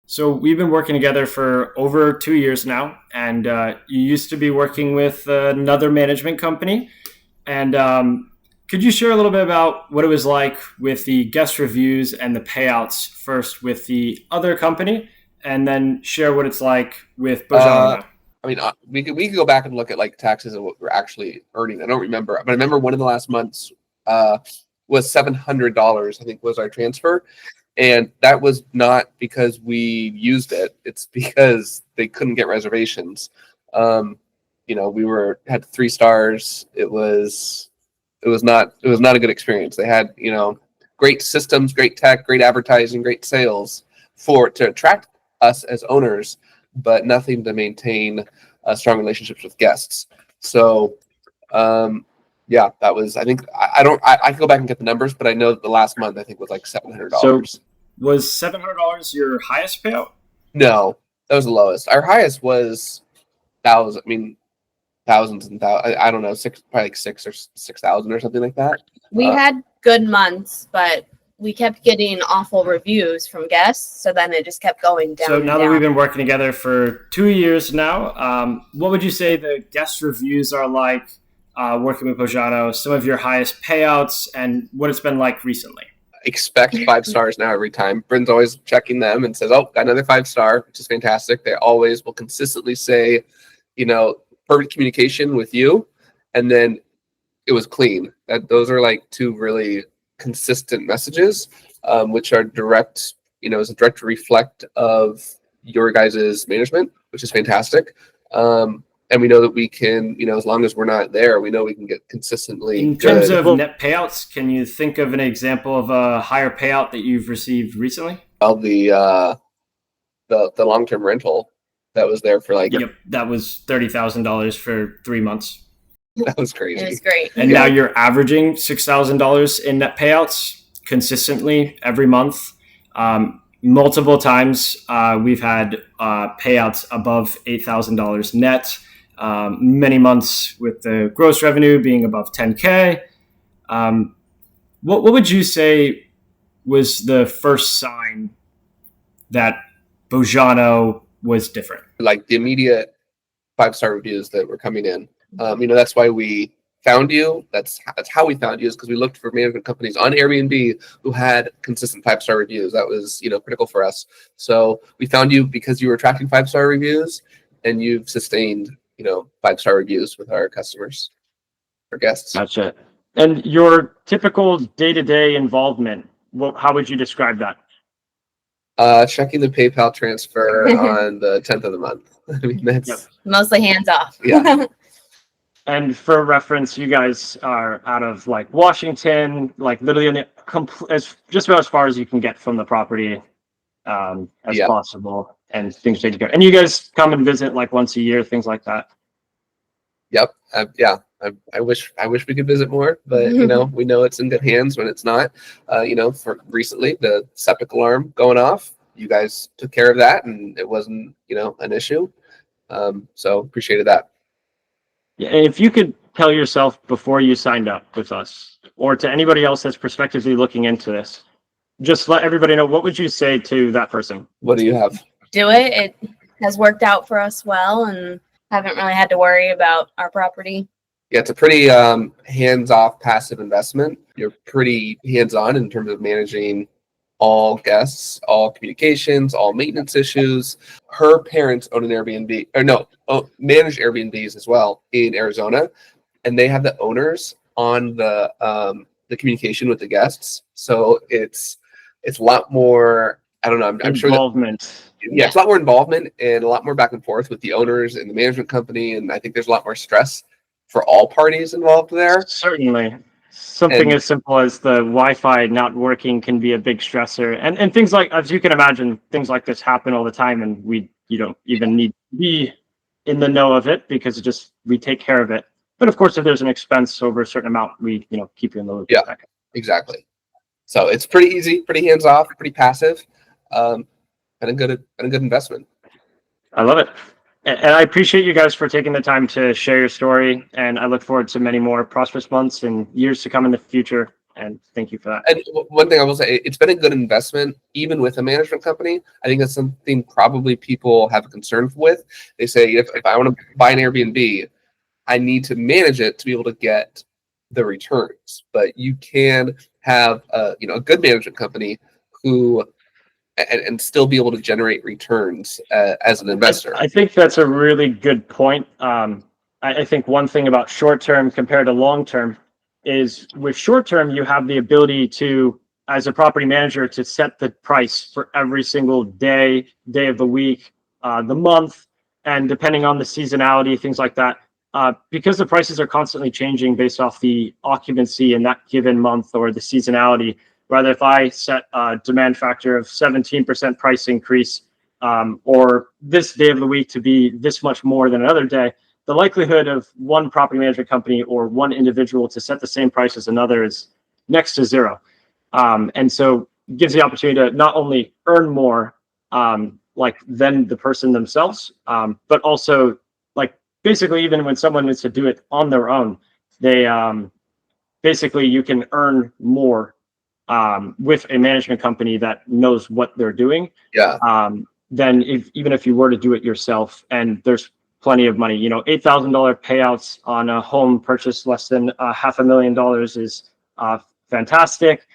So we've been working together for over 2 years now, and you used to be working with another management company. And could you share a little bit about what it was like with the guest reviews and the payouts first with the other company, and then share what it's like with Bojano Uh, now? we could go back and look at like taxes and what we're actually earning. I don't remember, but I remember one of the last months uh, was $700. I think was our transfer, and that was not because we used it. It's because they couldn't get reservations. Um, we were had 3 stars. It was not a good experience. They had great systems, great tech, great advertising, great sales to attract us as owners, but nothing to maintain strong relationships with guests. So yeah, that was, I think, I don't, I can go back and get the numbers, but I know that the last month I think was like So $700. was $700 your highest payout? No, that was the lowest. Our highest was thousand. I mean, thousands and thousands. I don't know, probably like 6,000 or something like that. We had good months, but we kept getting awful reviews from guests, so then it just kept going down. So now and that down. we've been working together for 2 years now, what would you say the guest reviews are like working with Bojano, some of your highest payouts, and what it's been like recently? Expect 5 stars now every time. Bryn's always checking them and says, "Oh, got another 5 star," which is fantastic. They always will consistently say, perfect communication with you, and then it was clean. Those are like two really consistent messages, which are direct. Is a direct reflect of your guys' management, which is fantastic. And we know that we can, as long as we're not there, we know we can get consistently In good. terms of net payouts, can you think of an example of a higher payout that you've received recently? Well, the long-term rental that was there for like, Yep, that was $30,000 for 3 months. that was crazy. It was great. And now you're averaging $6,000 in net payouts consistently every month. Multiple times we've had payouts above $8,000 net. Many months with the gross revenue being above 10K. What would you say was the first sign that Bojano was different? Like the immediate 5 star reviews that were coming in. That's why we found you. That's how we found you, is because we looked for management companies on Airbnb who had consistent 5 star reviews. That was critical for us. So we found you because you were attracting 5 star reviews, and you've sustained 5 star reviews with our customers or guests. Gotcha. And your typical day-to-day involvement, how would you describe that? Checking the PayPal transfer on the 10th of the month. I mean, that's Mostly hands off. Yeah. And for reference, you guys are out of like Washington, like literally just about as far as you can get from the property as possible, and things taken care. And you guys come and visit like once a year, things like that. Yep. I wish we could visit more, but we know it's in good hands when it's not. For recently the septic alarm going off, you guys took care of that, and it wasn't an issue. So appreciated that. Yeah, if you could tell yourself before you signed up with us, or to anybody else that's prospectively looking into this, just let everybody know, what would you say to that person? What do you have? Do it. It has worked out for us well, and haven't really had to worry about our property. Yeah, it's a pretty hands-off passive investment. You're pretty hands-on in terms of managing all guests, all communications, all maintenance issues. Her parents own an Airbnb, manage Airbnbs as well in Arizona, and they have the owners on the communication with the guests. So it's a lot more. I don't know. I'm sure involvement. It's a lot more involvement and a lot more back and forth with the owners and the management company, and I think there's a lot more stress for all parties involved there. Certainly. Something as simple as the Wi-Fi not working can be a big stressor, and things like, as you can imagine, things like this happen all the time, and you don't even need to be in the know of it, because we take care of it. But of course, if there's an expense over a certain amount, we keep you in the loop. Yeah, exactly. So it's pretty easy, pretty hands off, pretty passive, and a good investment. I love it. And I appreciate you guys for taking the time to share your story. And I look forward to many more prosperous months and years to come in the future. And thank you for that. And one thing I will say, it's been a good investment, even with a management company. I think that's something probably people have a concern with. They say, if I want to buy an Airbnb, I need to manage it to be able to get the returns. But you can have a good management company who and still be able to generate returns as an investor. I think that's a really good point. I think one thing about short term compared to long term is with short term, you have the ability to, as a property manager, to set the price for every single day of the week, the month, and depending on the seasonality, things like that. Because the prices are constantly changing based off the occupancy in that given month or the seasonality. Rather, if I set a demand factor of 17% price increase, or this day of the week to be this much more than another day, the likelihood of one property management company or one individual to set the same price as another is next to zero. And so it gives the opportunity to not only earn more than the person themselves, but also basically even when someone needs to do it on their own, they basically you can earn more with a management company that knows what they're doing. Than even if you were to do it yourself. And there's plenty of money. $8,000 payouts on a home purchase less than $500,000 is fantastic.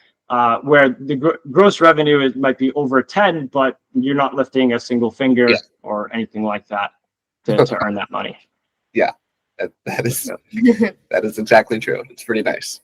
Where the gross revenue might be over 10, but you're not lifting a single finger or anything like that to earn that money. Yeah, that is exactly true. It's pretty nice.